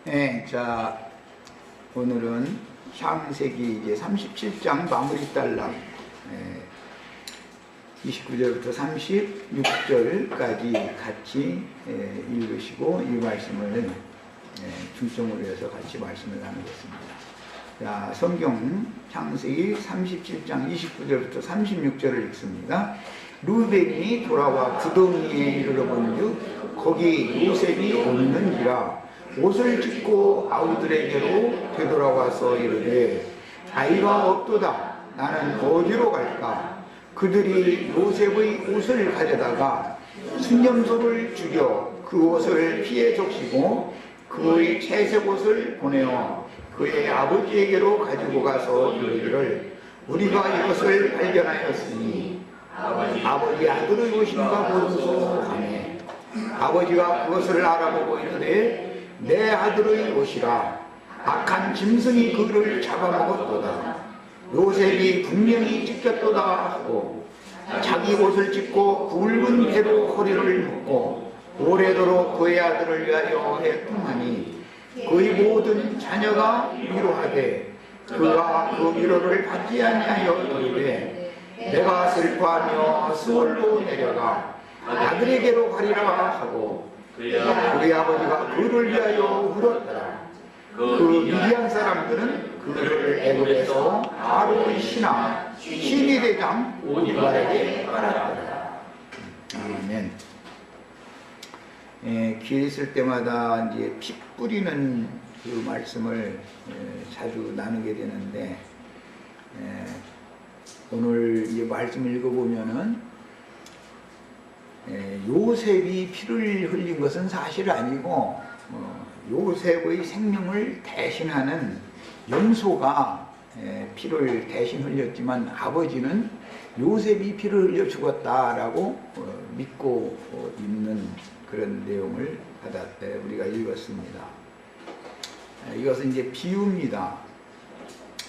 네, 자, 오늘은 창세기 이제 37장 마무리 달락 29절부터 36절까지 같이 읽으시고 이 말씀을 중점으로 해서 같이 말씀을 나누겠습니다. 자, 성경 창세기 37장 29절부터 36절을 읽습니다. 루벤이 돌아와 구덩이에 이르러본즉 거기 요셉이 없는지라 옷을 찢고 아우들에게로 되돌아와서 이르되 아이가 없도다. 나는 어디로 갈까? 그들이 요셉의 옷을 가져다가 순념소를 죽여 그 옷을 피해 적시고 그의 채색 옷을 보내어 그의 아버지에게로 가지고 가서 이르기를 우리가 이것을 발견하였으니 아버지 아들의 옷인가 보소서 하매 아버지가 그것을 알아보고 이르되 내 아들의 옷이라 악한 짐승이 그를 잡아먹었도다. 요셉이 분명히 찢겼도다 하고 자기 옷을 찢고 굵은 배로 허리를 묶고 오래도록 그의 아들을 위하여 했더니 그의 모든 자녀가 위로하되 그가 그 위로를 받지 아니하여 이르되 내가 슬퍼하며 수월로 내려가 아들에게로 가리라 하고 그의 아버지가 그를 위하여 울었더라. 그 미디안 사람들은 그를 애굽에서 바로의 신하 시리대장 오디발에게 팔았더라. 아멘. 기회 있을 때마다 이제 피 뿌리는 그 말씀을 자주 나누게 되는데 오늘 이 말씀을 읽어보면은 요셉이 피를 흘린 것은 사실 아니고 요셉의 생명을 대신하는 염소가 피를 대신 흘렸지만 아버지는 요셉이 피를 흘려 죽었다라고 믿고 있는 그런 내용을 우리가 읽었습니다. 이것은 이제 비유입니다.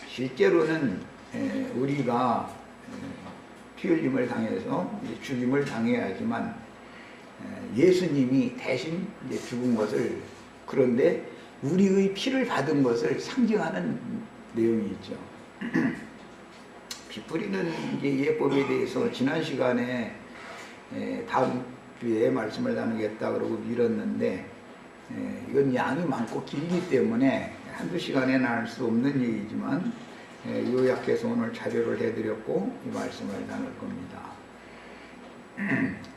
실제로는 우리가 피 흘림을 당해서 죽임을 당해야지만 예수님이 대신 이제 죽은 것을, 그런데 우리의 피를 받은 것을 상징하는 내용이 있죠. 피 뿌리는 이제 예법에 대해서 지난 시간에 다음 주에 말씀을 나누겠다 그러고 미뤘는데 이건 양이 많고 길기 때문에 한두 시간에 나눌 수 없는 얘기지만 요약해서 오늘 자료를 해드렸고 이 말씀을 나눌 겁니다.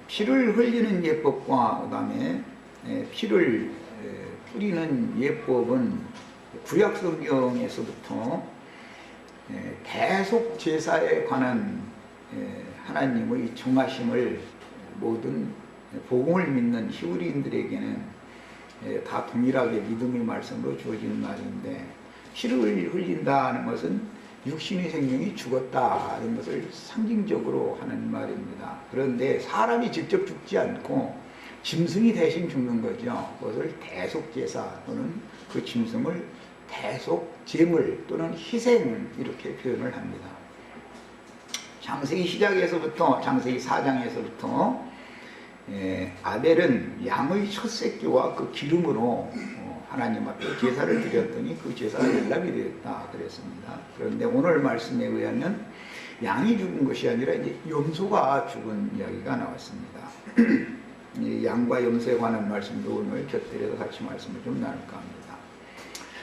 피를 흘리는 예법과 그 다음에 피를 뿌리는 예법은 구약 성경에서부터 대속 제사에 관한 하나님의 정하심을 모든 복음을 믿는 히브리인들에게는 다 동일하게 믿음의 말씀으로 주어지는 말인데, 피를 흘린다는 것은 육신의 생명이 죽었다는 것을 상징적으로 하는 말입니다. 그런데 사람이 직접 죽지 않고 짐승이 대신 죽는 거죠. 그것을 대속제사 또는 그 짐승을 대속제물 또는 희생 이렇게 표현을 합니다. 창세기 시작에서부터 창세기 4장에서부터 아벨은 양의 첫 새끼와 그 기름으로 하나님 앞에 제사를 드렸더니 그 제사가 연락이 되었다 그랬습니다. 그런데 오늘 말씀에 의하면 양이 죽은 것이 아니라 이제 염소가 죽은 이야기가 나왔습니다. 양과 염소에 관한 말씀도 오늘 곁들여서 같이 말씀을 좀 나눌까 합니다.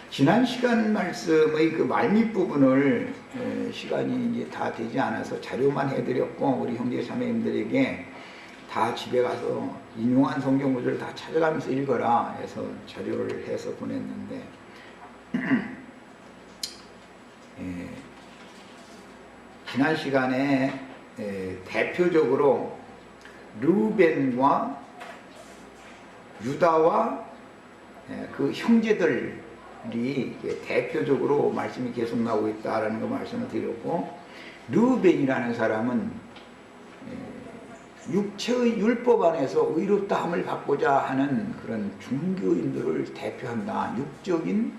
지난 시간 말씀의 그 말밑 부분을 시간이 이제 다 되지 않아서 자료만 해드렸고 우리 형제 자매님들에게 다 집에 가서 인용한 성경 구절을 다 찾아가면서 읽어라 해서 자료를 해서 보냈는데 지난 시간에 대표적으로 르우벤과 유다와 그 형제들이 대표적으로 말씀이 계속 나오고 있다라는 거 말씀을 드렸고, 르우벤이라는 사람은 육체의 율법 안에서 의롭다함을 받고자 하는 그런 종교인들을 대표한다. 육적인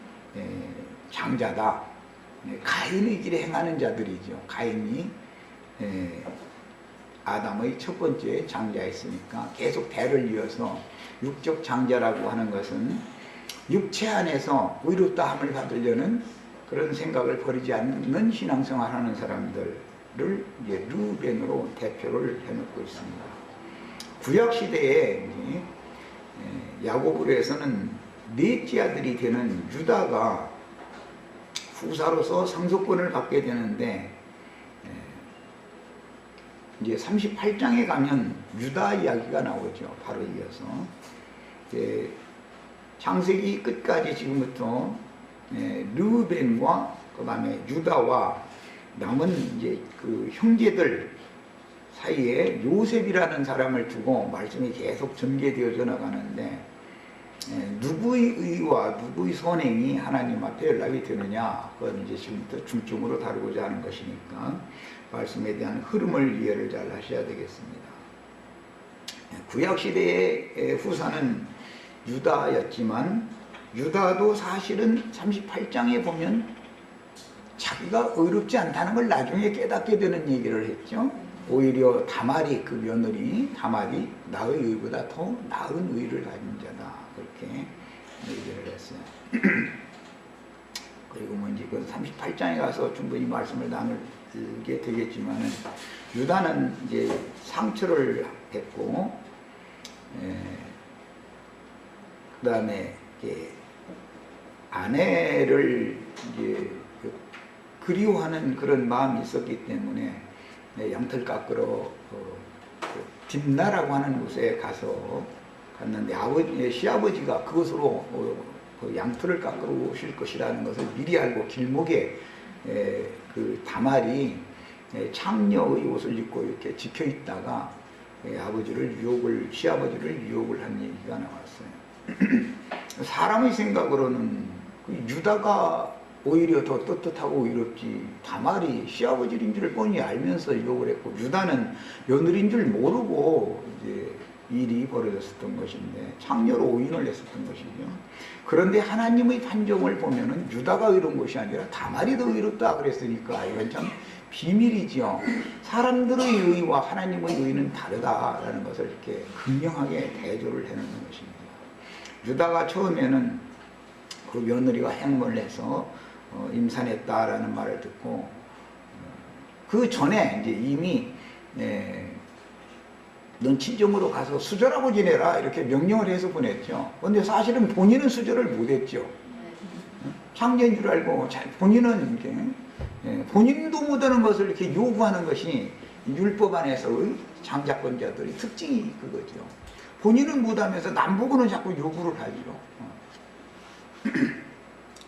장자다. 가인의 길에 행하는 자들이죠. 가인이 아담의 첫 번째 장자였으니까 계속 대를 이어서 육적 장자라고 하는 것은 육체 안에서 의롭다함을 받으려는 그런 생각을 버리지 않는 신앙생활하는 사람들을 이제 르우벤으로 대표를 해놓고 있습니다. 구약 시대에 야고보에서는 넷째 아들이 되는 유다가 후사로서 상속권을 받게 되는데, 이제 38장에 가면 유다 이야기가 나오죠. 바로 이어서 창세기 끝까지 지금부터 르우벤과 그 다음에 유다와 남은 이제 그 형제들 사이에 요셉이라는 사람을 두고 말씀이 계속 전개되어져 나가는데, 누구의 의와 누구의 선행이 하나님 앞에 연락이 되느냐, 그건 이제 지금부터 중점으로 다루고자 하는 것이니까 말씀에 대한 흐름을 이해를 잘 하셔야 되겠습니다. 구약시대의 후사는 유다였지만, 유다도 사실은 38장에 보면 자기가 의롭지 않다는 걸 나중에 깨닫게 되는 얘기를 했죠. 오히려 다말이, 그 며느리 다말이 나의 의보다 더 나은 의를 가진 자다, 그렇게 얘기를 했어요. 그리고 뭐 이제 그 38장에 가서 충분히 말씀을 나누게 되겠지만, 유다는 이제 상처를 했고, 그 다음에 아내를 이제 그리워하는 그런 마음이 있었기 때문에 양털 깎으러 딥나라고 하는 곳에 갔는데, 시아버지가 그것으로 그 양털을 깎으러 오실 것이라는 것을 미리 알고 길목에 그 다말이 창녀의 옷을 입고 이렇게 지켜 있다가 시아버지를 유혹을 한 얘기가 나왔어요. 사람의 생각으로는 유다가 오히려 더 떳떳하고 의롭지, 다말이 시아버지인 줄 뻔히 알면서 유혹을 했고, 유다는 며느리인 줄 모르고 이제 일이 벌어졌었던 것인데 창녀로 오인을 했었던 것이죠. 그런데 하나님의 판정을 보면은 유다가 의로운 것이 아니라 다말이 더 의롭다 그랬으니까 이건 참 비밀이죠. 사람들의 의와 하나님의 의는 다르다라는 것을 이렇게 극명하게 대조를 해놓는 것입니다. 유다가 처음에는 그 며느리가 행문을 해서 임산했다라는 말을 듣고, 그 전에 이제 이미 넌 친정으로 가서 수절하고 지내라 이렇게 명령을 해서 보냈죠. 그런데 사실은 본인은 수절을 못했죠. 창녀인 줄 알고 본인은 이렇게 본인도 못하는 것을 이렇게 요구하는 것이 율법 안에서의 장자권자들의 특징이 그거죠. 본인은 못하면서 남보고는 자꾸 요구를 하죠.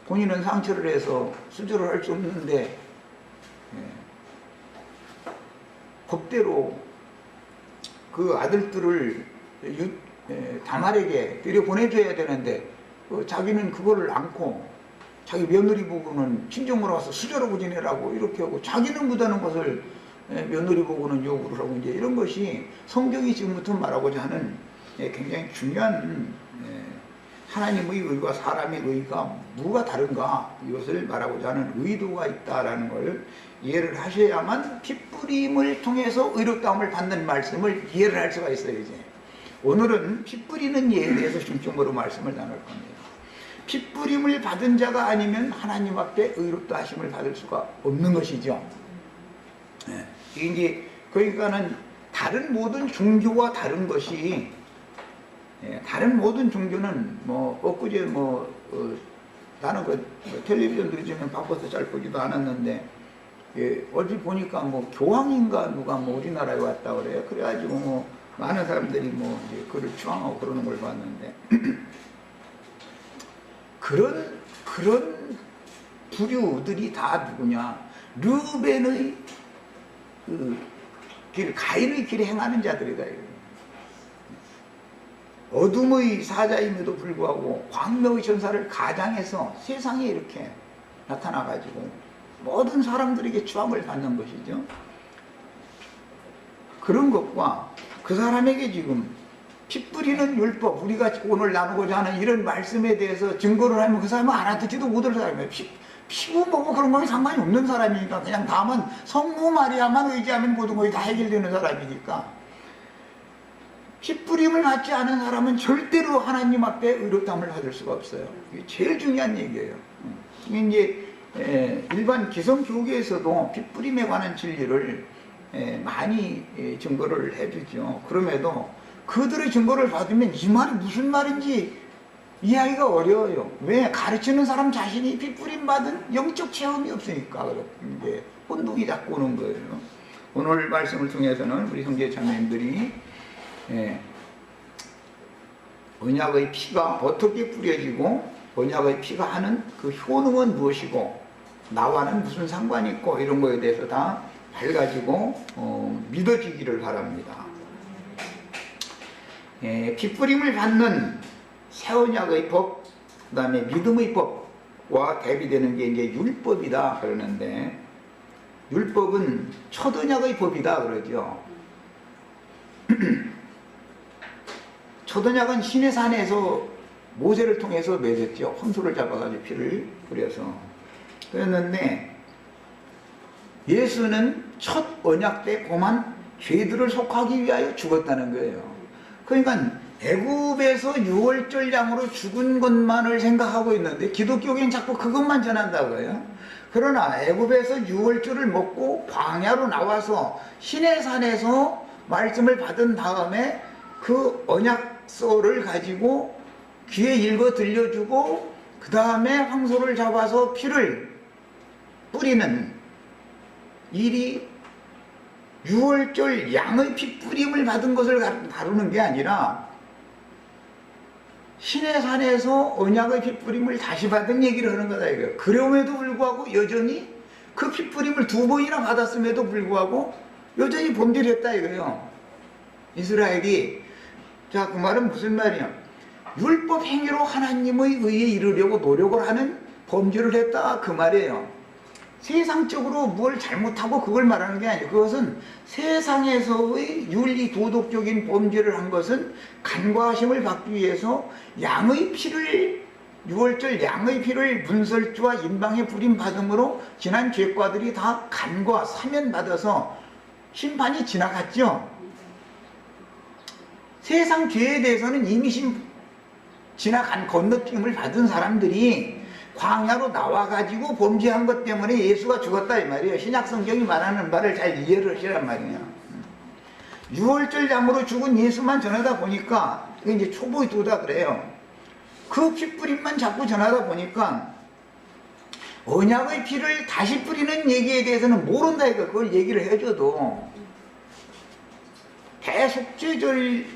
본인은 상처를 해서 수절을 할 수 없는데 법대로 그 아들들을 다말에게 들여보내줘야 되는데 자기는 그거를 않고 자기 며느리 보고는 친정으로 와서 수절하고 지내라고 이렇게 하고, 자기는 못하는 것을 며느리 보고는 요구를 하고, 이제 이런 것이 성경이 지금부터 말하고자 하는 굉장히 중요한 하나님의 의와 사람의 의가 뭐가 다른가, 이것을 말하고자 하는 의도가 있다라는 걸 이해를 하셔야만 핏뿌림을 통해서 의롭다함을 받는 말씀을 이해를 할 수가 있어요. 이제 오늘은 핏뿌리는 예에 대해서 중점으로 말씀을 나눌 겁니다. 핏뿌림을 받은 자가 아니면 하나님 앞에 의롭다 하심을 받을 수가 없는 것이죠. 이게 이제 그러니까는 다른 모든 종교와 다른 것이, 다른 모든 종교는 뭐 엊그제 나는 그 텔레비전도 요즘에 바빠서 잘 보지도 않았는데, 어디 보니까 뭐 교황인가 누가 뭐 우리나라에 왔다 그래요. 그래가지고 뭐 많은 사람들이 뭐 이제 그를 추앙하고 그러는 걸 봤는데 그런 부류들이 다 누구냐? 르우벤의 그 길, 가인의 길에 행하는 자들이다. 어둠의 사자임에도 불구하고 광명의 천사를 가장해서 세상에 이렇게 나타나가지고 모든 사람들에게 추앙을 받는 것이죠. 그런 것과 그 사람에게 지금 피 뿌리는 율법, 우리가 오늘 나누고자 하는 이런 말씀에 대해서 증거를 하면 그 사람은 알아듣지도 못할 사람이에요. 피고 뭐고 그런 거에 상관이 없는 사람이니까, 그냥 다만 성모 마리아만 의지하면 모든 것이 다 해결되는 사람이니까 피 뿌림을 받지 않은 사람은 절대로 하나님 앞에 의롭다함을 받을 수가 없어요. 이게 제일 중요한 얘기예요. 이게 이제 일반 기성 교계에서도 피 뿌림에 관한 진리를 많이 증거를 해주죠. 그럼에도 그들의 증거를 받으면 이 말이 무슨 말인지 이해하기가 어려워요. 왜? 가르치는 사람 자신이 피 뿌림 받은 영적 체험이 없으니까 그렇게 혼동이 자꾸 오는 거예요. 오늘 말씀을 통해서는 우리 형제 자매님들이 언약의 피가 어떻게 뿌려지고 언약의 피가 하는 그 효능은 무엇이고 나와는 무슨 상관이 있고 이런 거에 대해서 다 밝아지고 믿어지기를 바랍니다. 피 뿌림을 받는 새 언약의 법, 그 다음에 믿음의 법과 대비되는 게 이제 율법이다 그러는데, 율법은 첫 언약의 법이다 그러죠. 첫 언약은 시내산에서 모세를 통해서 맺었죠. 홍소를 잡아가지고 피를 뿌려서. 그랬는데 예수는 첫 언약 때 고만 죄들을 속하기 위하여 죽었다는 거예요. 그러니까 애굽에서 유월절 양으로 죽은 것만을 생각하고 있는데 기독교계는 자꾸 그것만 전한다고요. 그러나 애굽에서 유월절을 먹고 광야로 나와서 시내산에서 말씀을 받은 다음에 그 언약서를 가지고 귀에 읽어 들려주고 그 다음에 황소를 잡아서 피를 뿌리는 일이 유월절 양의 피 뿌림을 받은 것을 다루는 게 아니라 시내산에서 언약의 피 뿌림을 다시 받은 얘기를 하는 거다 이거예요. 그럼에도 불구하고 여전히 그 피 뿌림을 2번이나 받았음에도 불구하고 여전히 범죄했다 이거예요. 이스라엘이. 자, 그 말은 무슨 말이야? 율법 행위로 하나님의 의에 이르려고 노력을 하는 범죄를 했다 그 말이에요. 세상적으로 뭘 잘못하고 그걸 말하는 게 아니에요. 그것은 세상에서의 윤리 도덕적인 범죄를 한 것은 간과하심을 받기 위해서 양의 피를, 유월절 양의 피를 문설주와 인방에 부림받음으로 지난 죄과들이 다 간과 사면받아서 심판이 지나갔죠. 세상 죄에 대해서는 이미 지나간 건너뛰임을 받은 사람들이 광야로 나와가지고 범죄한 것 때문에 예수가 죽었다 이 말이에요. 신약성경이 말하는 바를 잘 이해를 하시란 말이에요. 유월절 양으로 죽은 예수만 전하다 보니까 이게 이제 초보이도다 그래요. 그 피 뿌림만 자꾸 전하다 보니까 언약의 피를 다시 뿌리는 얘기에 대해서는 모른다 이거. 그걸 얘기를 해줘도 대속죄절날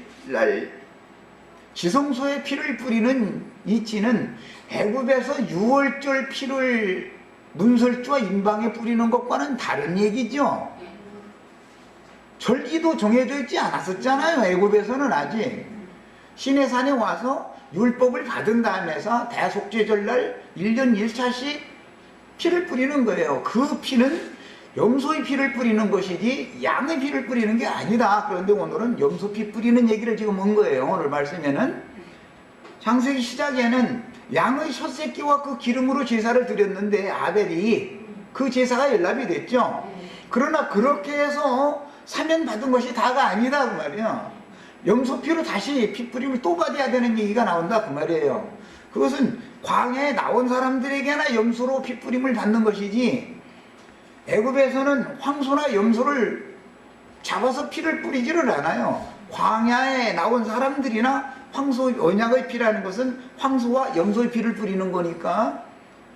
지성소에 피를 뿌리는 이치는 애굽에서 유월절 피를 문설주와 인방에 뿌리는 것과는 다른 얘기죠. 절기도 정해져 있지 않았었잖아요. 애굽에서는 아직. 시내산에 와서 율법을 받은 다음에서 대속죄절날 1년 1차씩 피를 뿌리는 거예요. 그 피는 염소의 피를 뿌리는 것이지 양의 피를 뿌리는 게 아니다. 그런데 오늘은 염소 피 뿌리는 얘기를 지금 한 거예요. 오늘 말씀에는 창세기 시작에는 양의 첫 새끼와 그 기름으로 제사를 드렸는데 아벨이 그 제사가 연락이 됐죠. 그러나 그렇게 해서 사면 받은 것이 다가 아니다 그 말이에요. 염소 피로 다시 피 뿌림을 또 받아야 되는 얘기가 나온다 그 말이에요. 그것은 광야에 나온 사람들에게나 염소로 피 뿌림을 받는 것이지 애굽에서는 황소나 염소를 잡아서 피를 뿌리지를 않아요. 광야에 나온 사람들이나 황소 언약의 피라는 것은 황소와 염소의 피를 뿌리는 거니까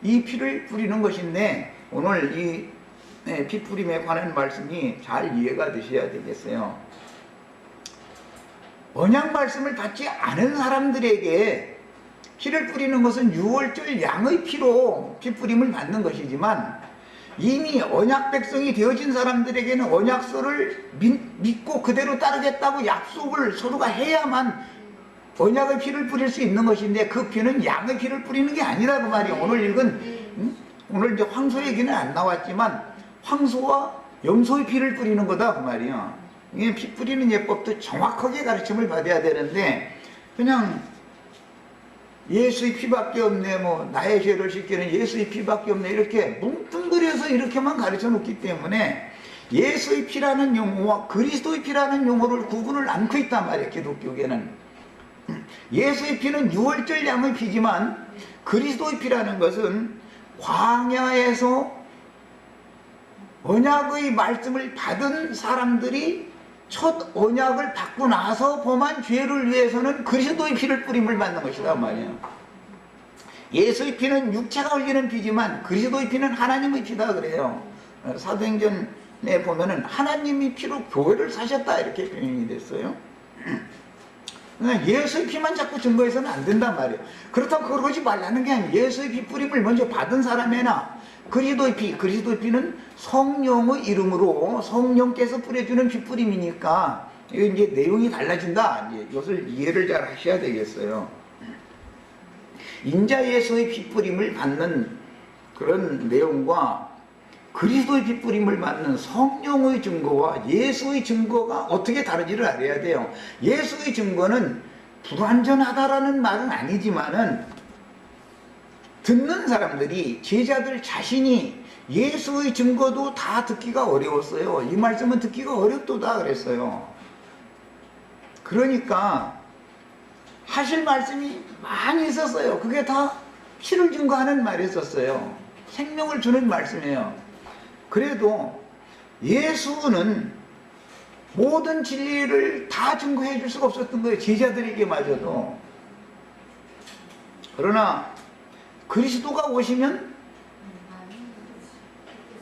이 피를 뿌리는 것인데 오늘 이 피 뿌림에 관한 말씀이 잘 이해가 되셔야 되겠어요. 언약 말씀을 받지 않은 사람들에게 피를 뿌리는 것은 유월절 양의 피로 피 뿌림을 받는 것이지만 이미 언약 백성이 되어진 사람들에게는 언약서를 믿고 그대로 따르겠다고 약속을 서로가 해야만 언약의 피를 뿌릴 수 있는 것인데 그 피는 양의 피를 뿌리는 게 아니라 그 말이에요. 오늘 읽은 오늘 이제 황소 얘기는 안 나왔지만 황소와 염소의 피를 뿌리는 거다 그 말이에요. 이게 피 뿌리는 예법도 정확하게 가르침을 받아야 되는데 그냥 예수의 피밖에 없네, 뭐 나의 죄를 씻기는 예수의 피밖에 없네 이렇게 뭉뚱그려서 이렇게만 가르쳐 놓기 때문에 예수의 피라는 용어와 그리스도의 피라는 용어를 구분을 않고 있단 말이에요. 기독교계는. 예수의 피는 유월절 양의 피지만 그리스도의 피라는 것은 광야에서 언약의 말씀을 받은 사람들이 첫 언약을 받고 나서 범한 죄를 위해서는 그리스도의 피를 뿌림을 받는 것이다 말이에요. 예수의 피는 육체가 흘리는 피지만 그리스도의 피는 하나님의 피다 그래요. 사도행전에 보면은 하나님이 피로 교회를 사셨다 이렇게 표현이 됐어요. 예수의 피만 자꾸 증거해서는 안 된단 말이에요. 그렇다고 그러지 말라는 게 아니에요. 예수의 피 뿌림을 먼저 받은 사람에나 그리스도의 피는 성령의 이름으로 성령께서 뿌려주는 피 뿌림이니까 이제 내용이 달라진다. 이것을 이해를 잘 하셔야 되겠어요. 인자 예수의 피 뿌림을 받는 그런 내용과 그리스도의 피 뿌림을 받는 성령의 증거와 예수의 증거가 어떻게 다른지를 알아야 돼요. 예수의 증거는 불완전하다라는 말은 아니지만은 듣는 사람들이 제자들 자신이 예수의 증거도 다 듣기가 어려웠어요. 이 말씀은 듣기가 어렵도다 그랬어요. 그러니까 하실 말씀이 많이 있었어요. 그게 다 피를 증거하는 말이었어요. 생명을 주는 말씀이에요. 그래도 예수는 모든 진리를 다 증거해 줄 수가 없었던 거예요. 제자들에게마저도. 그러나 그리스도가 오시면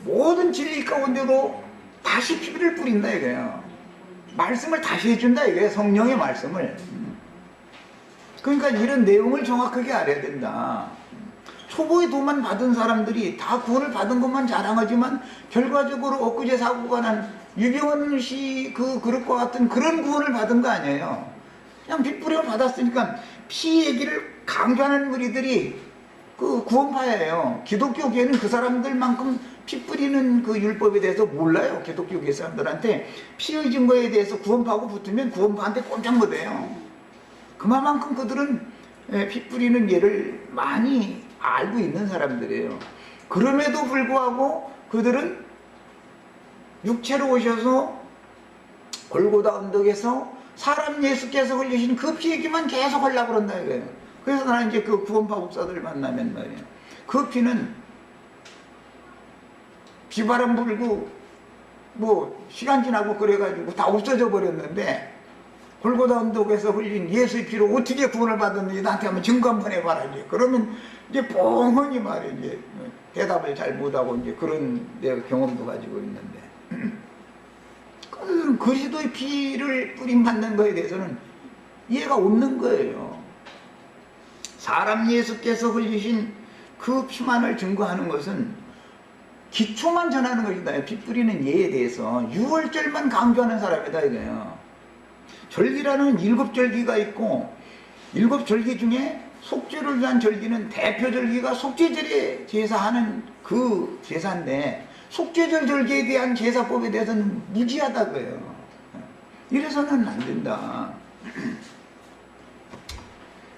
모든 진리 가운데로 다시 피를 뿌린다 이거예요. 말씀을 다시 해준다 이거예요. 성령의 말씀을. 그러니까 이런 내용을 정확하게 알아야 된다. 초보의 도만 받은 사람들이 다 구원을 받은 것만 자랑하지만 결과적으로 엊그제 사고가 난 유병헌 씨 그 그릇과 같은 그런 구원을 받은 거 아니에요. 그냥 피 뿌림을 받았으니까 피 얘기를 강조하는 무리들이 그 구원파예요. 기독교계는 그 사람들만큼 피 뿌리는 그 율법에 대해서 몰라요. 기독교계 사람들한테 피의 증거에 대해서 구원파하고 붙으면 구원파한테 꼼짝 못해요. 그만큼 그들은 피 뿌리는 예를 많이 알고 있는 사람들이에요. 그럼에도 불구하고 그들은 육체로 오셔서 골고다 언덕에서 사람 예수께서 흘리신 그 피 얘기만 계속 하려고 그런다 이거예요. 그래서 나는 이제 그 구원파 목사들 만나면 말이에요. 그 피는 비바람 불고 뭐 시간 지나고 그래가지고 다 없어져 버렸는데 골고다 언덕에서 흘린 예수의 피로 어떻게 구원을 받았는지 나한테 한번 증거 한번 해봐라 이제. 그러면 이제 뻥하니 말이에요. 이제 대답을 잘 못하고 이제 그런 내가 경험도 가지고 있는데 그리스도의 피를 뿌림 받는 거에 대해서는 이해가 없는 거예요. 사람 예수께서 흘리신 그 피만을 증거하는 것은 기초만 전하는 것이다. 피 뿌리는 예에 대해서 유월절만 강조하는 사람이다 이거예요. 절기라는 7절기가 있고 7절기 중에 속죄를 위한 절기는 대표 절기가 속죄절에 제사하는 그 제사인데 속죄절 절기에 대한 제사법에 대해서는 무지하다고요. 이래서는 안 된다.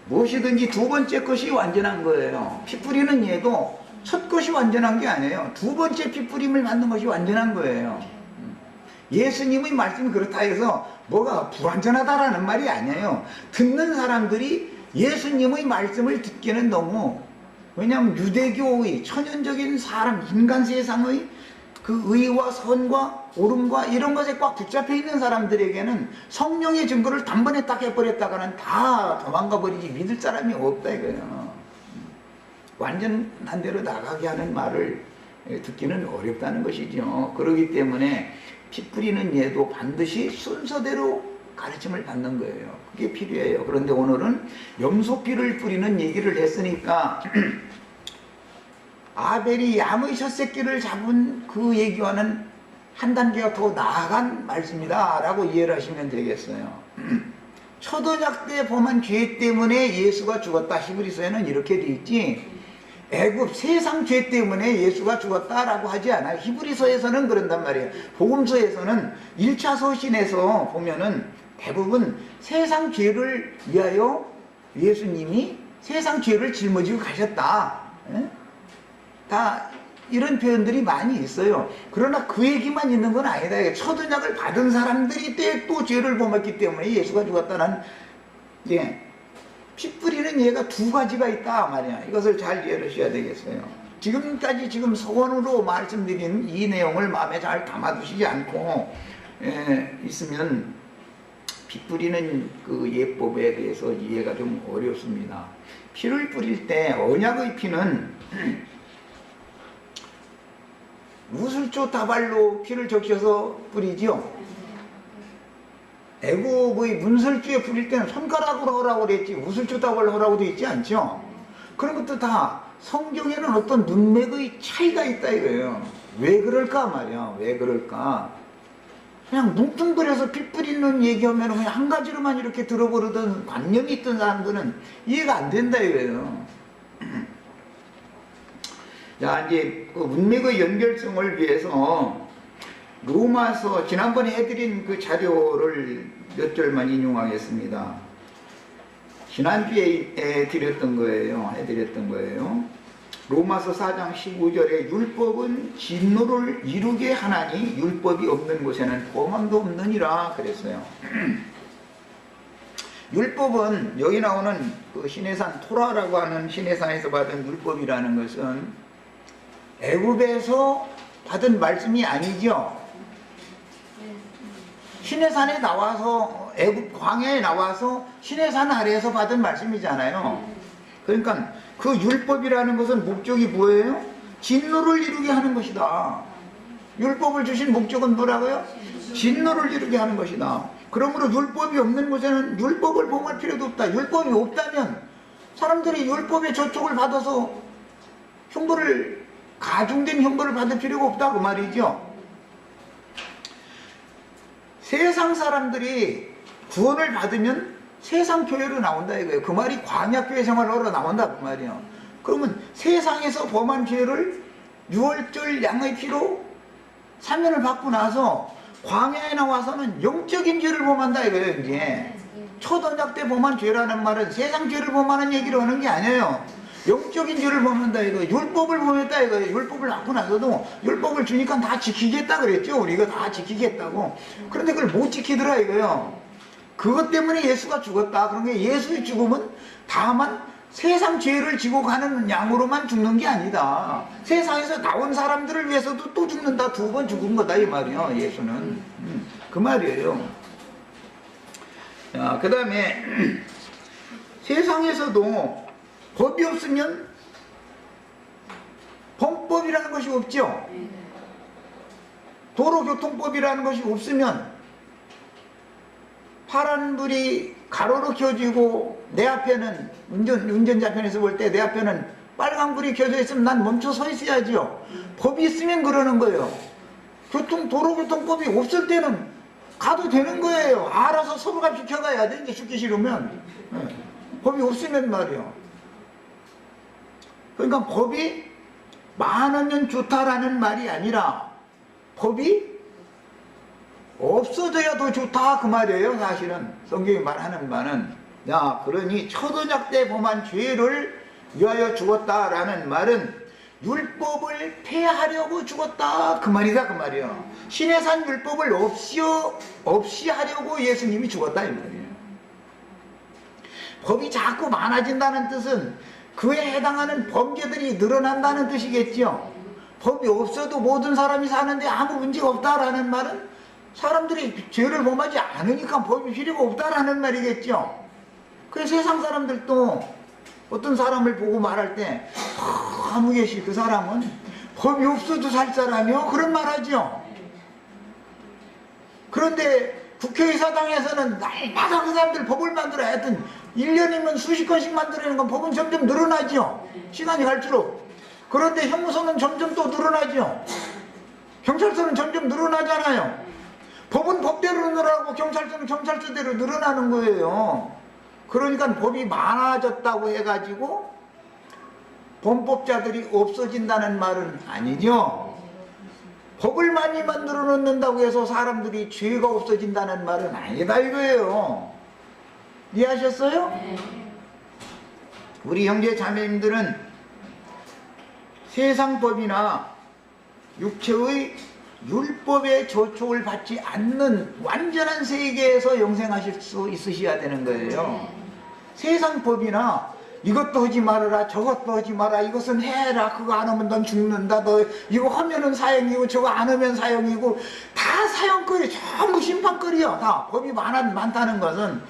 무엇이든지 두 번째 것이 완전한 거예요. 피 뿌리는 예도 첫 것이 완전한 게 아니에요. 두 번째 피 뿌림을 받는 것이 완전한 거예요. 예수님의 말씀이 그렇다 해서 뭐가 불완전하다라는 말이 아니에요. 듣는 사람들이 예수님의 말씀을 듣기는 너무, 왜냐하면 유대교의 천연적인 사람, 인간 세상의 그 의와 선과 옳음과 이런 것에 꽉 붙잡혀 있는 사람들에게는 성령의 증거를 단번에 딱 해버렸다가는 다 도망가 버리지 믿을 사람이 없다 이거예요. 완전한 대로 나가게 하는 말을 듣기는 어렵다는 것이죠. 그렇기 때문에 피 뿌리는 예도 반드시 순서대로 가르침을 받는 거예요. 그게 필요해요. 그런데 오늘은 염소피를 뿌리는 얘기를 했으니까 아벨이 양의 젖새끼를 잡은 그 얘기와는 한 단계가 더 나아간 말씀이다 라고 이해를 하시면 되겠어요. 첫 언약 때 범한 죄 때문에 예수가 죽었다. 히브리서에는 이렇게 돼 있지 애굽 세상 죄 때문에 예수가 죽었다라고 하지 않아요. 히브리서에서는 그런단 말이에요. 복음서에서는 1차 서신에서 보면은 대부분 세상 죄를 위하여 예수님이 세상 죄를 짊어지고 가셨다. 다 이런 표현들이 많이 있어요. 그러나 그 얘기만 있는 건 아니다. 첫 언약을 받은 사람들이 때 또 죄를 범했기 때문에 예수가 죽었다는, 예, 피 뿌리는 예가 두 가지가 있다 말이야. 이것을 잘 이해하셔야 되겠어요. 지금까지 지금 서원으로 말씀드린 이 내용을 마음에 잘 담아두시지 않고 있으면 피 뿌리는 그 예법에 대해서 이해가 좀 어렵습니다. 피를 뿌릴 때 언약의 피는 우슬조 다발로 피를 적셔서 뿌리죠. 애국의 문설주에 뿌릴 때는 손가락으로 하라고 그랬지 우슬조 다발로 하라고 되어 있지 않죠. 그런 것도 다 성경에는 어떤 문맥의 차이가 있다 이거예요. 왜 그럴까 말이야. 왜 그럴까. 그냥 뭉뚱그려서 피 뿌리는 얘기하면 그냥 한 가지로만 이렇게 들어버리던 관념이 있던 사람들은 이해가 안 된다 이거예요. 자, 이제 그 문맥의 연결성을 위해서 로마서 지난번에 해드린 그 자료를 몇 절만 인용하겠습니다. 지난주에 해드렸던 거예요. 로마서 4장 15절에 율법은 진노를 이루게 하나니 율법이 없는 곳에는 범함도 없느니라 그랬어요. 율법은 여기 나오는 그 시내산 토라라고 하는 시내산에서 받은 율법이라는 것은 애굽에서 받은 말씀이 아니죠. 시내산에 나와서 애굽 광야에 나와서 시내산 아래에서 받은 말씀이잖아요. 그러니까 그 율법이라는 것은 목적이 뭐예요? 진노를 이루게 하는 것이다. 율법을 주신 목적은 뭐라고요? 진노를 이루게 하는 것이다. 그러므로 율법이 없는 곳에는 율법을 범할 필요도 없다. 율법이 없다면 사람들이 율법의 저촉을 받아서 형벌을, 가중된 형벌을 받을 필요가 없다 그 말이죠. 세상 사람들이 구원을 받으면 세상 교회로 나온다 이거예요. 그 말이 광야교회 생활을 하러 나온다 그 말이에요. 그러면 세상에서 범한 죄를 유월절 양의 피로 사면을 받고 나서 광야에 나와서는 영적인 죄를 범한다 이거예요. 이제 첫 언약 때 범한 죄라는 말은 세상 죄를 범하는 얘기를 하는 게 아니에요. 영적인 죄를 범한다 이거. 율법을 범했다 이거. 율법을 받고 나서도 율법을 주니까 다 지키겠다 그랬죠. 우리가 다 지키겠다고. 그런데 그걸 못 지키더라 이거요. 그것 때문에 예수가 죽었다. 그런 게 예수의 죽음은 다만 세상 죄를 지고 가는 양으로만 죽는 게 아니다. 세상에서 나온 사람들을 위해서도 또 죽는다. 두 번 죽은 거다 이 말이요. 예수는. 그 말이에요. 자, 그 다음에 세상에서도 법이 없으면 범법이라는 것이 없죠. 도로교통법이라는 것이 없으면 파란불이 가로로 켜지고 내 앞에는 운전자 편에서 볼 때 내 앞에는 빨간불이 켜져 있으면 난 멈춰 서 있어야죠. 법이 있으면 그러는 거예요. 도로교통법이 없을 때는 가도 되는 거예요. 알아서 서로가 비켜가야 돼. 이제 죽기 싫으면. 법이 없으면 말이요. 그러니까 법이 많으면 좋다라는 말이 아니라 법이 없어져야 더 좋다 그 말이에요. 사실은 성경이 말하는 바는, 야, 그러니 첫 언약 때 범한 죄를 위하여 죽었다라는 말은 율법을 폐하려고 죽었다 그 말이다 그 말이에요. 시내산 율법을 없이 하려고 예수님이 죽었다 이 말이에요. 법이 자꾸 많아진다는 뜻은 그에 해당하는 범죄들이 늘어난다는 뜻이겠죠. 법이 없어도 모든 사람이 사는데 아무 문제가 없다라는 말은 사람들이 죄를 범하지 않으니까 법이 필요가 없다라는 말이겠죠. 그래서 세상 사람들도 어떤 사람을 보고 말할 때 아무개시 그 사람은 법이 없어도 살 사람이요 그런 말 하죠. 그런데 국회의사당에서는 날마다 그 사람들 법을 만들어야 하여튼 1년이면 수십 건씩 만들어내는 건 법은 점점 늘어나죠. 시간이 갈수록. 그런데 형무소는 점점 또 늘어나죠. 경찰서는 점점 늘어나잖아요. 법은 법대로 늘어나고 경찰서는 경찰서대로 늘어나는 거예요. 그러니까 법이 많아졌다고 해가지고 범법자들이 없어진다는 말은 아니죠. 법을 많이 만들어 놓는다고 해서 사람들이 죄가 없어진다는 말은 아니다 이거예요. 이해하셨어요? 우리 형제 자매님들은 세상 법이나 육체의 율법의 조촉을 받지 않는 완전한 세계에서 영생하실 수 있으셔야 되는 거예요. 세상 법이나 이것도 하지 말아라, 저것도 하지 마라, 이것은 해라, 그거 안 하면 넌 죽는다, 너 이거 하면은 사형이고 저거 안 하면 사형이고, 다 사형거리, 전부 심판거리야. 다 법이 많다는 것은,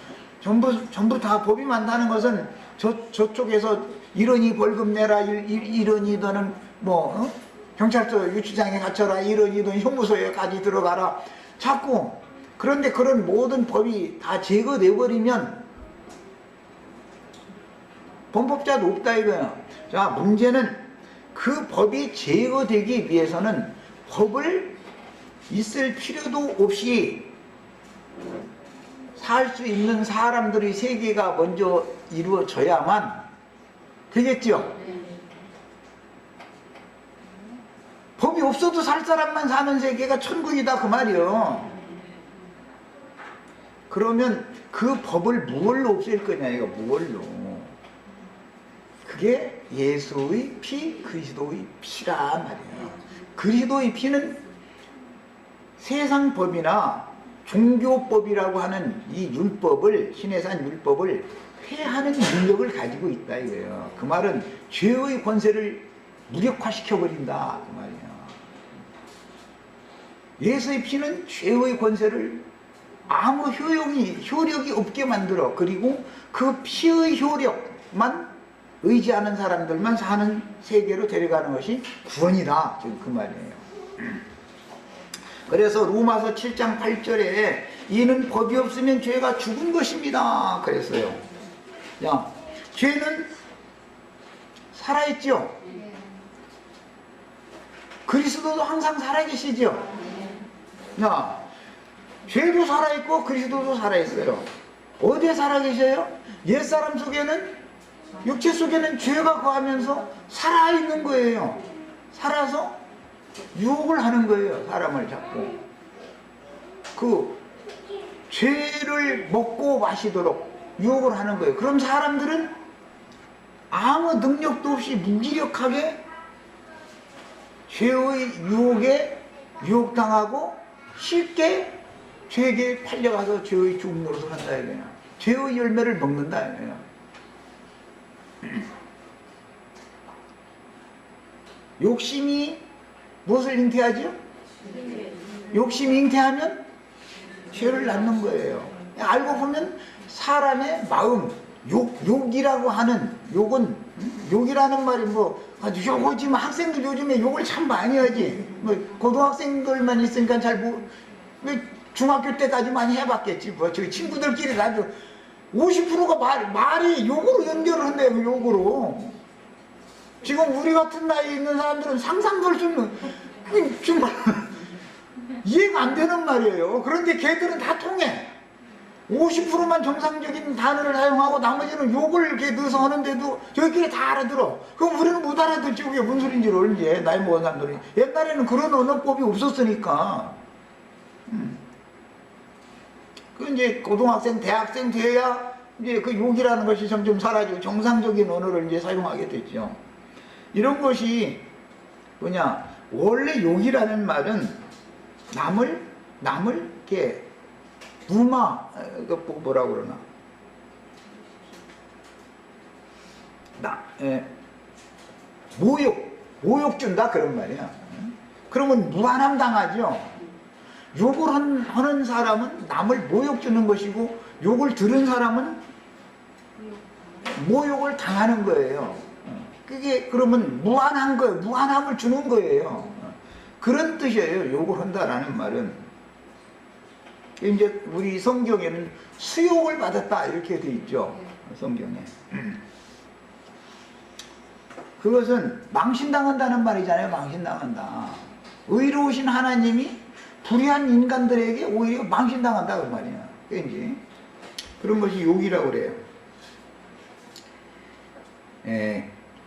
전부 다 법이 많다는 것은 저쪽에서 이러니 벌금 내라, 이러니 너는 뭐 경찰서 유치장에 갇혀라, 이러니 너는 형무소에까지 들어가라, 자꾸. 그런데 그런 모든 법이 다 제거돼버리면 범법자도 없다 이거야. 자, 문제는 그 법이 제거되기 위해서는 법을 있을 필요도 없이 살 수 있는 사람들의 세계가 먼저 이루어져야만 되겠죠. 법이 없어도 살 사람만 사는 세계가 천국이다 그 말이요. 그러면 그 법을 무엇로 없앨 거냐 이거, 무엇로. 그게 예수의 피, 그리스도의 피라 말이에요. 그리스도의 피는 세상 법이나 종교법이라고 하는 이 율법을, 신해산 율법을 폐하는 능력을 가지고 있다 이거예요. 그 말은 죄의 권세를 무력화시켜버린다 그 말이에요. 예수의 피는 죄의 권세를 아무 효력이 없게 만들어. 그리고 그 피의 효력만 의지하는 사람들만 사는 세계로 데려가는 것이 구원이다 지금 그 말이에요. 그래서 로마서 7장 8절에 이는 법이 없으면 죄가 죽은 것입니다 그랬어요. 야, 죄는 살아있죠. 그리스도도 항상 살아계시죠. 야, 죄도 살아있고 그리스도도 살아있어요. 어디에 살아계셔요? 옛사람 속에는, 육체 속에는 죄가 거하면서 살아있는 거예요. 살아서 유혹을 하는 거예요. 사람을 자꾸. 그 죄를 먹고 마시도록 유혹을 하는 거예요. 그럼 사람들은 아무 능력도 없이 무기력하게 죄의 유혹에 유혹당하고 쉽게 죄에게 팔려가서 죄의 죽음 노릇을 한다 이거예요. 죄의 열매를 먹는다 이거예요. 욕심이 무엇을 잉태하죠? 욕심이 잉태하면 죄를 낳는 거예요. 알고 보면 사람의 마음, 욕이라고 하는, 욕이라는 말이 욕하지, 학생들 요즘에 욕을 참 많이 하지. 고등학생들만 있으니까 중학교 때까지 많이 해봤겠지. 저희 친구들끼리 아주 50%가 말이 욕으로 연결을 한대요, 욕으로. 지금 우리 같은 나이에 있는 사람들은 상상도 할 수 없는, 정말 이해가 안 되는 말이에요. 그런데 걔들은 다 통해. 50%만 정상적인 단어를 사용하고 나머지는 욕을 이렇게 넣어서 하는데도 저희끼리 다 알아들어. 그럼 우리는 못 알아듣지. 그게 무슨 소린지 모르지. 나이 먹은 사람들이. 옛날에는 그런 언어법이 없었으니까. 그 이제 고등학생, 대학생 돼야 이제 그 욕이라는 것이 점점 사라지고 정상적인 언어를 이제 사용하게 됐죠. 이런 것이 뭐냐, 원래 욕이라는 말은 남을 이렇게 뭐라 그러나, 모욕 준다 그런 말이야. 그러면 무한함 당하죠. 욕을 하는 사람은 남을 모욕 주는 것이고, 욕을 들은 사람은 모욕을 당하는 거예요. 그게 그러면 무한한 거예요. 무한함을 주는 거예요. 그런 뜻이에요. 욕을 한다라는 말은. 이제 우리 성경에는 수욕을 받았다 이렇게 돼 있죠. 성경에. 그것은 망신당한다는 말이잖아요. 망신당한다. 의로우신 하나님이 불의한 인간들에게 오히려 망신당한다 그 말이야. 이제 그런 것이 욕이라고 그래요.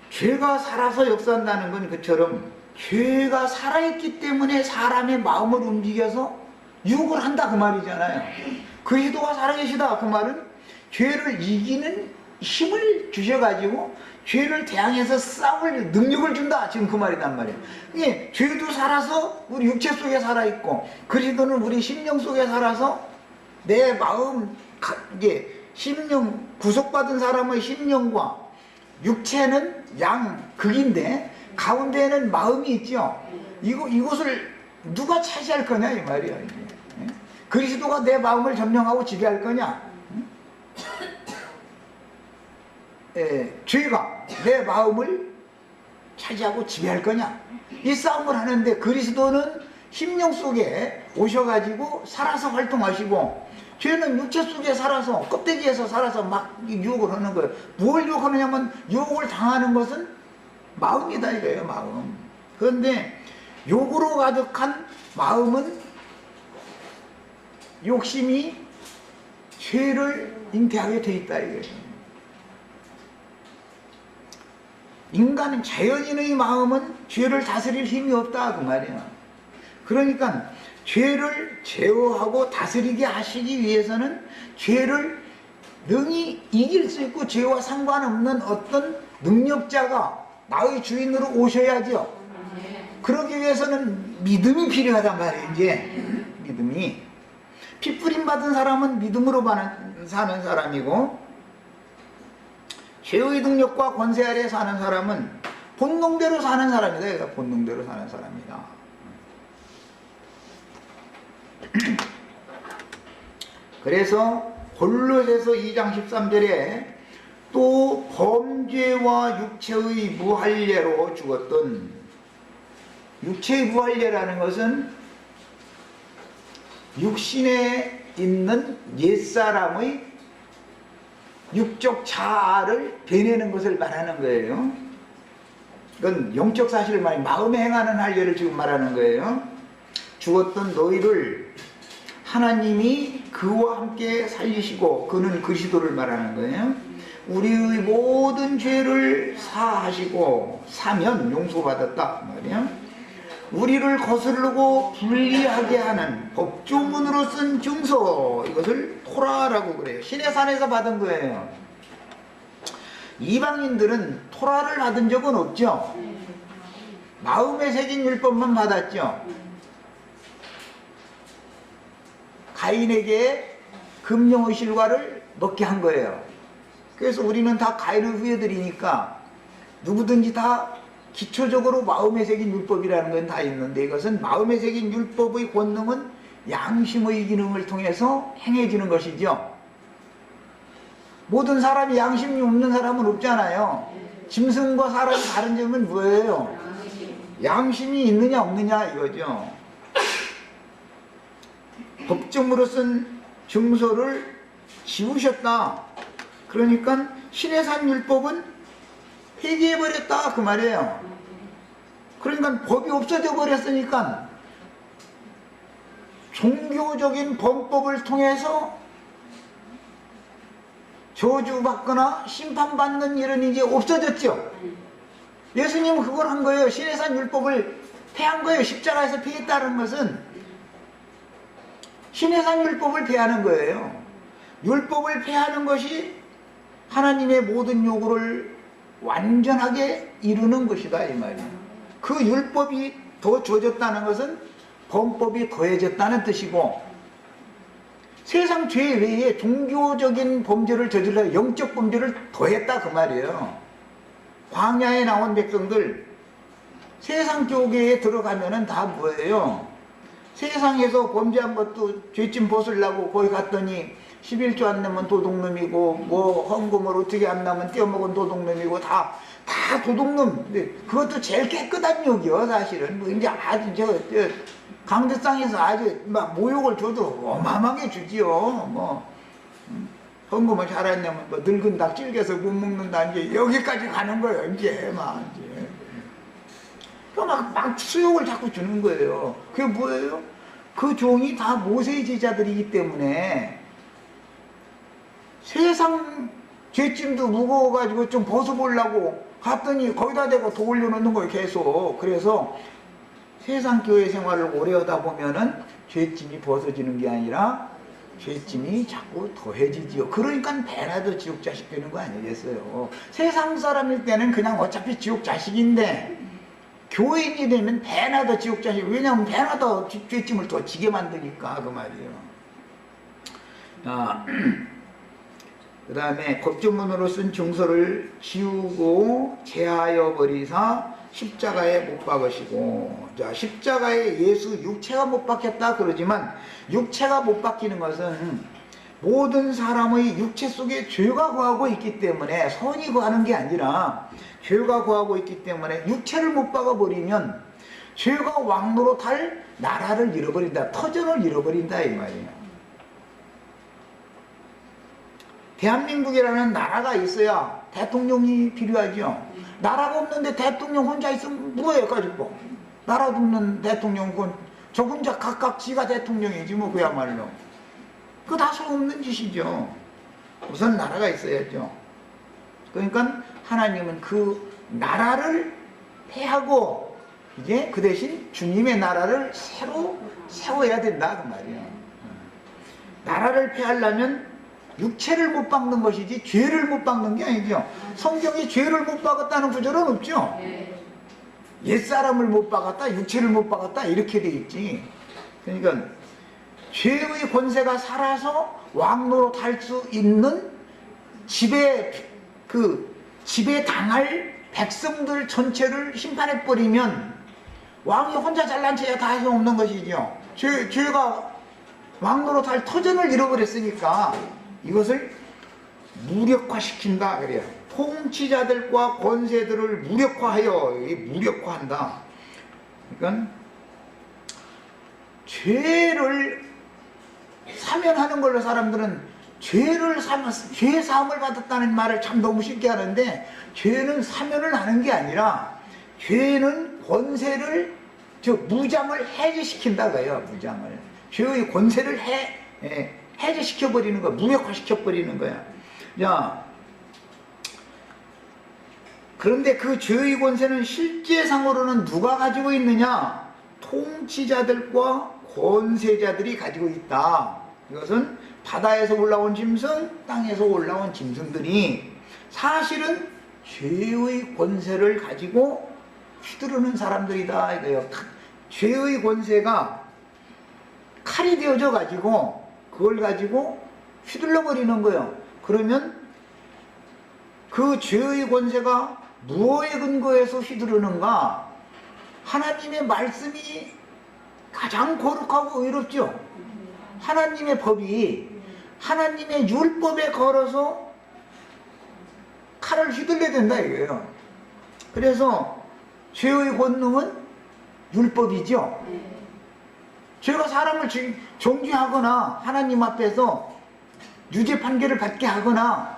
죄가 살아서 역사한다는 건 그처럼 죄가 살아있기 때문에 사람의 마음을 움직여서 유혹을 한다 그 말이잖아요. 그리스도가 살아계시다 그 말은 죄를 이기는 힘을 주셔가지고 죄를 대항해서 싸울 능력을 준다. 지금 그 말이란 말이에요. 이게 죄도 살아서 우리 육체 속에 살아있고, 그리스도는 우리 심령 속에 살아서 내 마음, 이게 심령, 구속받은 사람의 심령과 육체는 극인데 가운데에는 마음이 있죠. 이곳을 누가 차지할 거냐 이 말이야. 이게. 그리스도가 내 마음을 점령하고 지배할 거냐? 죄가 내 마음을 차지하고 지배할 거냐? 이 싸움을 하는데 그리스도는 심령 속에 오셔가지고 살아서 활동하시고, 죄는 육체 속에 살아서 껍데기에서 살아서 막 유혹을 하는 거예요. 뭘 유혹하느냐면 유혹을 당하는 것은 마음이다 이거예요. 마음. 그런데 욕으로 가득한 마음은 욕심이 죄를 잉태하게 돼 있다 이거예요. 인간은, 자연인의 마음은 죄를 다스릴 힘이 없다 그 말이야. 그러니까 죄를 제어하고 다스리게 하시기 위해서는 죄를 능히 이길 수 있고 죄와 상관없는 어떤 능력자가 나의 주인으로 오셔야죠. 그러기 위해서는 믿음이 필요하단 말이에요. 이제 믿음이, 핏부림 받은 사람은 믿음으로 사는 사람이고, 죄의 능력과 권세 아래 사는 사람은 본능대로 사는 사람이다. 얘가 본능대로 사는 사람이다. 그래서 골로새서 2장 13절에 또 범죄와 육체의 무할례로 죽었던, 육체의 무할례라는 것은 육신에 있는 옛사람의 육적 자아를 베내는 것을 말하는 거예요. 이건 영적 사실을 말해, 마음에 행하는 할례를 지금 말하는 거예요. 죽었던 너희를 하나님이 그와 함께 살리시고, 그는 그리스도를 말하는 거예요. 우리의 모든 죄를 사하시고, 사면 용서받았다 말이에요. 우리를 거스르고 불리하게 하는 법조문으로 쓴 증서, 이것을 토라라고 그래요. 시내산에서 받은 거예요. 이방인들은 토라를 받은 적은 없죠. 마음에 새긴 율법만 받았죠. 가인에게 금령의 실과를 먹게 한 거예요. 그래서 우리는 다 가인을 후예들이니까 누구든지 다 기초적으로 마음에 새긴 율법이라는 건 다 있는데, 이것은 마음에 새긴 율법의 권능은 양심의 기능을 통해서 행해지는 것이죠. 모든 사람이 양심이 없는 사람은 없잖아요. 짐승과 사람이 다른 점은 뭐예요? 양심이 있느냐 없느냐 이거죠. 법정으로 쓴 증서를 지우셨다. 그러니까 시내산 율법은 폐기해버렸다 그 말이에요. 그러니까 법이 없어져 버렸으니까 종교적인 범법을 통해서 저주받거나 심판받는 일은 이제 없어졌죠. 예수님은 그걸 한 거예요. 시내산 율법을 폐한 거예요. 십자가에서 폐했다는 것은 시내산 율법을 폐하는 거예요. 율법을 폐하는 것이 하나님의 모든 요구를 완전하게 이루는 것이다 이 말이에요. 그 율법이 더 주어졌다는 것은 범법이 더해졌다는 뜻이고, 세상 죄 외에 종교적인 범죄를 저질러 영적 범죄를 더했다 그 말이에요. 광야에 나온 백성들 세상 교계에 들어가면은 다 뭐예요? 세상에서 범죄한 것도 죄짐 벗으려고 거기 갔더니 11조 안 내면 도둑놈이고, 뭐 헌금을 어떻게 안 나면 떼어먹은 도둑놈이고, 다 도둑놈. 근데 그것도 제일 깨끗한 욕이요 사실은. 뭐 이제 아주 강대상에서 아주 막 모욕을 줘도 어마어마하게 주지요. 뭐 헌금을 잘 안 내면 뭐 늙은 닭 질겨서 못 먹는다, 이제 여기까지 가는 거예요. 이제 막 수욕을 자꾸 주는 거예요. 그게 뭐예요? 그 종이 다 모세의 제자들이기 때문에 세상 죄짐도 무거워가지고 좀 벗어보려고 갔더니 거기다 대고 도 올려놓는 거예요 계속. 그래서 세상 교회 생활을 오래 하다 보면은 죄짐이 벗어지는 게 아니라 죄짐이 자꾸 더해지지요. 그러니까 배나 더 지옥 자식 되는 거 아니겠어요? 세상 사람일 때는 그냥 어차피 지옥 자식인데 교인이 되면 배나 더 지옥 자식. 왜냐하면 배나 더 죄짐을 더 지게 만드니까 그 말이에요. 그 다음에 법조문으로 쓴 증서를 지우고 제하여 버리사 십자가에 못 박으시고. 자, 십자가에 예수 육체가 못 박혔다 그러지만 육체가 못 박히는 것은 모든 사람의 육체 속에 죄가 거하고 있기 때문에 선이 거하는 게 아니라 죄가 거하고 있기 때문에 육체를 못 박아버리면 죄가 왕노릇할 나라를 잃어버린다. 터전을 잃어버린다 이 말이에요. 대한민국이라는 나라가 있어야 대통령이 필요하죠. 나라가 없는데 대통령 혼자 있으면 뭐예요 가지고. 나라도 없는 대통령은 저 혼자 각각 지가 대통령이지 뭐 그야말로. 그거 다 소용없는 짓이죠. 우선 나라가 있어야죠. 그러니까 하나님은 그 나라를 폐하고 이제 그 대신 주님의 나라를 새로 세워야 된다 그 말이에요. 나라를 폐하려면 육체를 못 박는 것이지 죄를 못 박는 게 아니죠. 성경에 죄를 못 박았다는 구절은 없죠. 옛사람을 못 박았다, 육체를 못 박았다 이렇게 돼 있지. 그러니까 죄의 권세가 살아서 왕노릇 할 수 있는 지배 당할 백성들 전체를 심판해 버리면 왕이 혼자 잘난 체야 다 해서 없는 것이죠. 죄가 왕노릇 할 터전을 잃어버렸으니까 이것을 무력화시킨다 그래요. 통치자들과 권세들을 무력화하여 무력화한다. 그러니까 죄를 사면하는 걸로 사람들은 죄 사함을 받았다는 말을 참 너무 쉽게 하는데 죄는 사면을 하는 게 아니라 죄는 권세를 무장을 해제시킨다 그래요. 무장을 죄의 권세를 해제시켜버리는 거야. 무력화시켜버리는 거야. 자, 그런데 그 죄의 권세는 실제상으로는 누가 가지고 있느냐? 통치자들과 권세자들이 가지고 있다. 이것은 바다에서 올라온 짐승, 땅에서 올라온 짐승들이 사실은 죄의 권세를 가지고 휘두르는 사람들이다 이거예요. 죄의 권세가 칼이 되어져 가지고 그걸 가지고 휘둘러 버리는 거예요. 그러면 그 죄의 권세가 무엇에 근거해서 휘두르는가? 하나님의 말씀이 가장 거룩하고 의롭죠. 하나님의 법이 하나님의 율법에 걸어서 칼을 휘둘러야 된다 이거예요. 그래서 죄의 권능은 율법이죠. 죄가 사람을 정죄하거나 하나님 앞에서 유죄 판결을 받게 하거나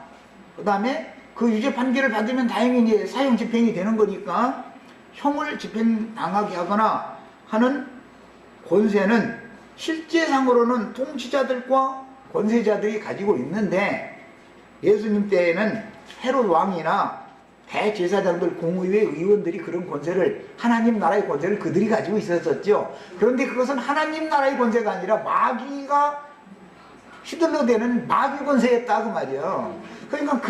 그 다음에 그 유죄 판결을 받으면 다행히 이제 사형 집행이 되는 거니까 형을 집행당하게 하거나 하는 권세는 실제상으로는 통치자들과 권세자들이 가지고 있는데 예수님 때에는 헤롯 왕이나 대제사장들, 공의회 의원들이 그런 권세를 하나님 나라의 권세를 그들이 가지고 있었었죠. 그런데 그것은 하나님 나라의 권세가 아니라 마귀가 휘둘러대는 마귀 권세였다 그 말이에요. 그러니까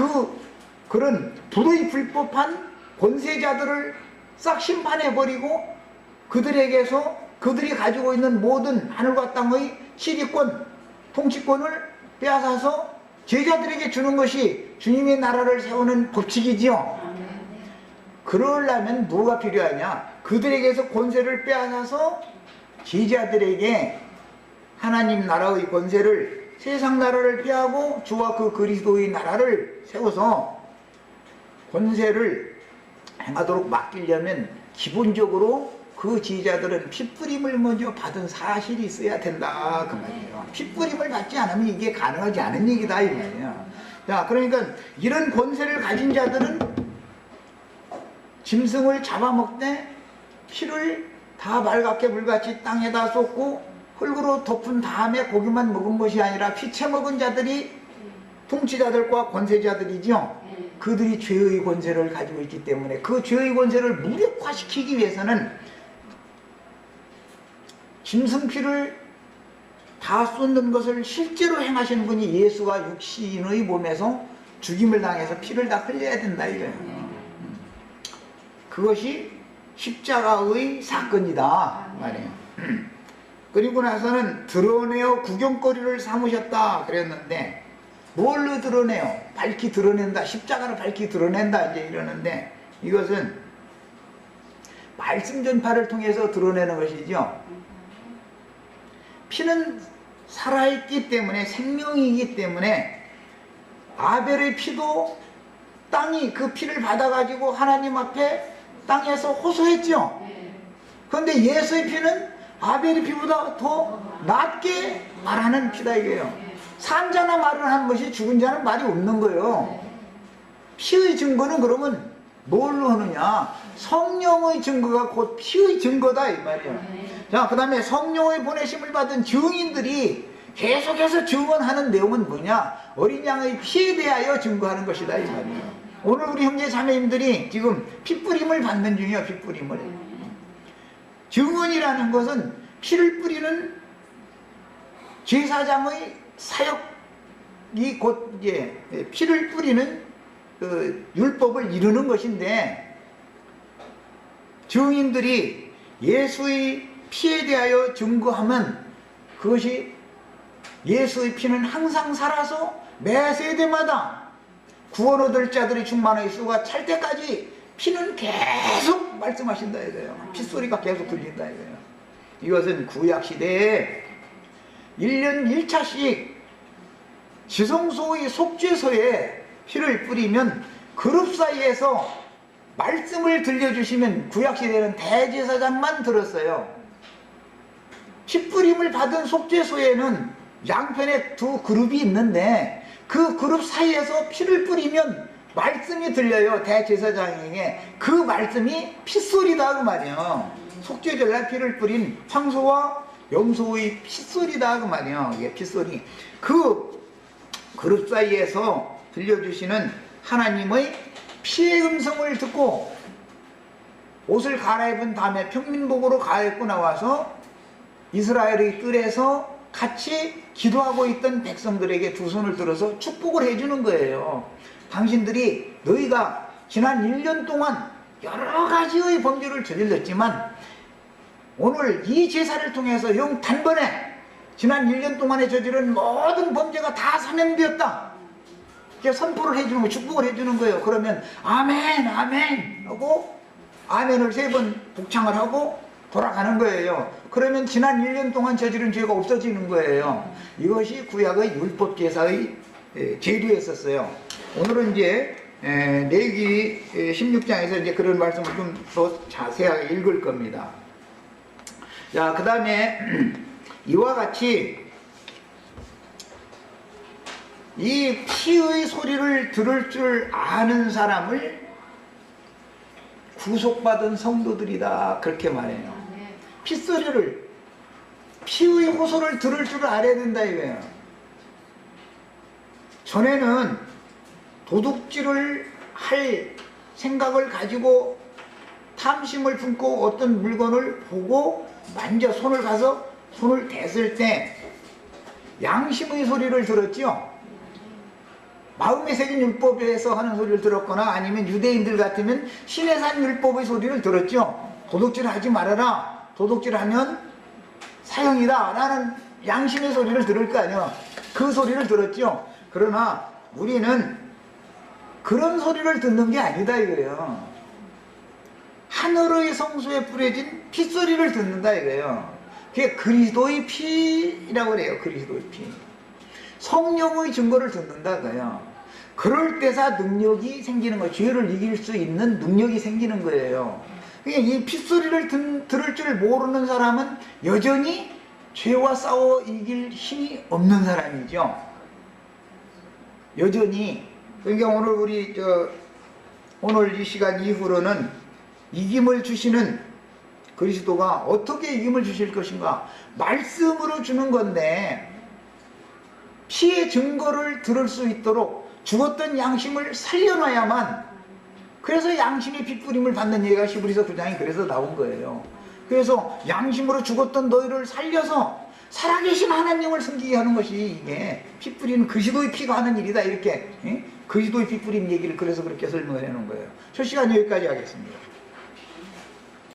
그런 불의 불법한 권세자들을 싹 심판해버리고 그들에게서 그들이 가지고 있는 모든 하늘과 땅의 시기권, 통치권을 빼앗아서 제자들에게 주는 것이 주님의 나라를 세우는 법칙이지요. 그러려면 뭐가 필요하냐? 그들에게서 권세를 빼앗아서 제자들에게 하나님 나라의 권세를 세상 나라를 피하고 주와 그 그리스도의 나라를 세워서 권세를 행하도록 맡기려면 기본적으로 그 제자들은 핏부림을 먼저 받은 사실이 있어야 된다 그 말이에요. 핏부림을 받지 않으면 이게 가능하지 않은 얘기다 이 말이에요. 자, 그러니까 이런 권세를 가진 자들은 짐승을 잡아먹되 피를 다 말갛게 물같이 땅에다 쏟고 흙으로 덮은 다음에 고기만 먹은 것이 아니라 피채 먹은 자들이 통치자들과 권세자들이죠. 그들이 죄의 권세를 가지고 있기 때문에 그 죄의 권세를 무력화시키기 위해서는 짐승 피를 다 쏟는 것을 실제로 행하시는 분이 예수가 육신의 몸에서 죽임을 당해서 피를 다 흘려야 된다 이거예요. 그것이 십자가의 사건이다 말이에요. 그리고 나서는 드러내어 구경거리를 삼으셨다 그랬는데, 뭘로 드러내요? 밝히 드러낸다, 십자가를 밝히 드러낸다 이제 이러는데, 이것은 말씀 전파를 통해서 드러내는 것이죠. 피는 살아있기 때문에, 생명이기 때문에 아벨의 피도 땅이 그 피를 받아가지고 하나님 앞에 땅에서 호소했죠. 그런데 예수의 피는 아벨의 피보다 더 낫게 말하는 피다 이거예요. 산 자나 말을 하는 것이 죽은 자는 말이 없는 거예요. 피의 증거는 그러면 뭘로 하느냐? 성령의 증거가 곧 피의 증거다 이 말이에요. 자, 그 다음에 성령의 보내심을 받은 증인들이 계속해서 증언하는 내용은 뭐냐? 어린 양의 피에 대하여 증거하는 것이다 이 말이에요. 오늘 우리 형제 자매님들이 지금 핏뿌림을 받는 중이에요. 핏뿌림을. 증언이라는 것은 피를 뿌리는 제사장의 사역이 곧 이제 피를 뿌리는 그 율법을 이루는 것인데, 증인들이 예수의 피에 대하여 증거하면 그것이 예수의 피는 항상 살아서 매 세대마다 구원 얻을 자들의 충만의 수가 찰 때까지 피는 계속 말씀하신다 이거예요. 핏소리가 계속 들린다 이거예요. 이것은 구약시대에 1년 1차씩 지성소의 속죄소에 피를 뿌리면 그룹 사이에서 말씀을 들려주시면, 구약시대는 대제사장만 들었어요. 피 뿌림을 받은 속죄소에는 양편에 두 그룹이 있는데, 그 그룹 사이에서 피를 뿌리면 말씀이 들려요. 대제사장에게. 그 말씀이 핏소리다 그 말이에요. 속죄절날 피를 뿌린 황소와 염소의 핏소리다 그 말이에요. 이게 핏소리. 그 그룹 사이에서 들려주시는 하나님의 피의 음성을 듣고 옷을 갈아입은 다음에 평민복으로 갈아입고 나와서 이스라엘의 뜰에서 같이 기도하고 있던 백성들에게 두 손을 들어서 축복을 해주는 거예요. 당신들이, 너희가 지난 1년 동안 여러 가지의 범죄를 저질렀지만 오늘 이 제사를 통해서 영 단번에 지난 1년 동안에 저지른 모든 범죄가 다 사면되었다. 선포를 해주는 거예요. 축복을 해주는 거예요. 그러면 아멘 아멘 하고 아멘을 3번 복창을 하고 돌아가는 거예요. 그러면 지난 1년 동안 저지른 죄가 없어지는 거예요. 이것이 구약의 율법 제사의 제도였었어요. 오늘은 이제 레위기 16장에서 이제 그런 말씀을 좀 더 자세하게 읽을 겁니다. 자, 그 다음에 이와 같이 이 피의 소리를 들을 줄 아는 사람을 구속받은 성도들이다 그렇게 말해요. 핏소리를, 피의 호소를 들을 줄 알아야 된다 이거예요. 전에는 도둑질을 할 생각을 가지고 탐심을 품고 어떤 물건을 보고 만져 손을 가서 손을 댔을 때 양심의 소리를 들었죠. 마음에 새긴 율법에서 하는 소리를 들었거나 아니면 유대인들 같으면 시내산 율법의 소리를 들었죠. 도둑질 하지 말아라. 도둑질하면 사형이다 라는 양심의 소리를 들을 거 아니에요. 그 소리를 들었죠. 그러나 우리는 그런 소리를 듣는 게 아니다 이거예요. 하늘의 성소에 뿌려진 핏소리를 듣는다 이거예요. 그게 그리스도의 피라고 그래요. 그리스도의 피. 성령의 증거를 듣는다 그래요. 그럴 때사 능력이 생기는 거예요. 죄를 이길 수 있는 능력이 생기는 거예요. 이 핏소리를 들을 줄 모르는 사람은 여전히 죄와 싸워 이길 힘이 없는 사람이죠. 여전히. 그러니까 오늘 우리 오늘 이 시간 이후로는 이김을 주시는 그리스도가 어떻게 이김을 주실 것인가? 말씀으로 주는 건데 피의 증거를 들을 수 있도록 죽었던 양심을 살려놔야만, 그래서 양심의 핏부림을 받는 얘기가 히브리서 9장이 그래서 나온 거예요. 그래서 양심으로 죽었던 너희를 살려서 살아계신 하나님을 섬기게 하는 것이 이게 피 뿌리는 그리스도의 피가 하는 일이다 이렇게 그리스도의 피 뿌린 얘기를 그래서 그렇게 설명을 해놓은 거예요. 저 시간 여기까지 하겠습니다.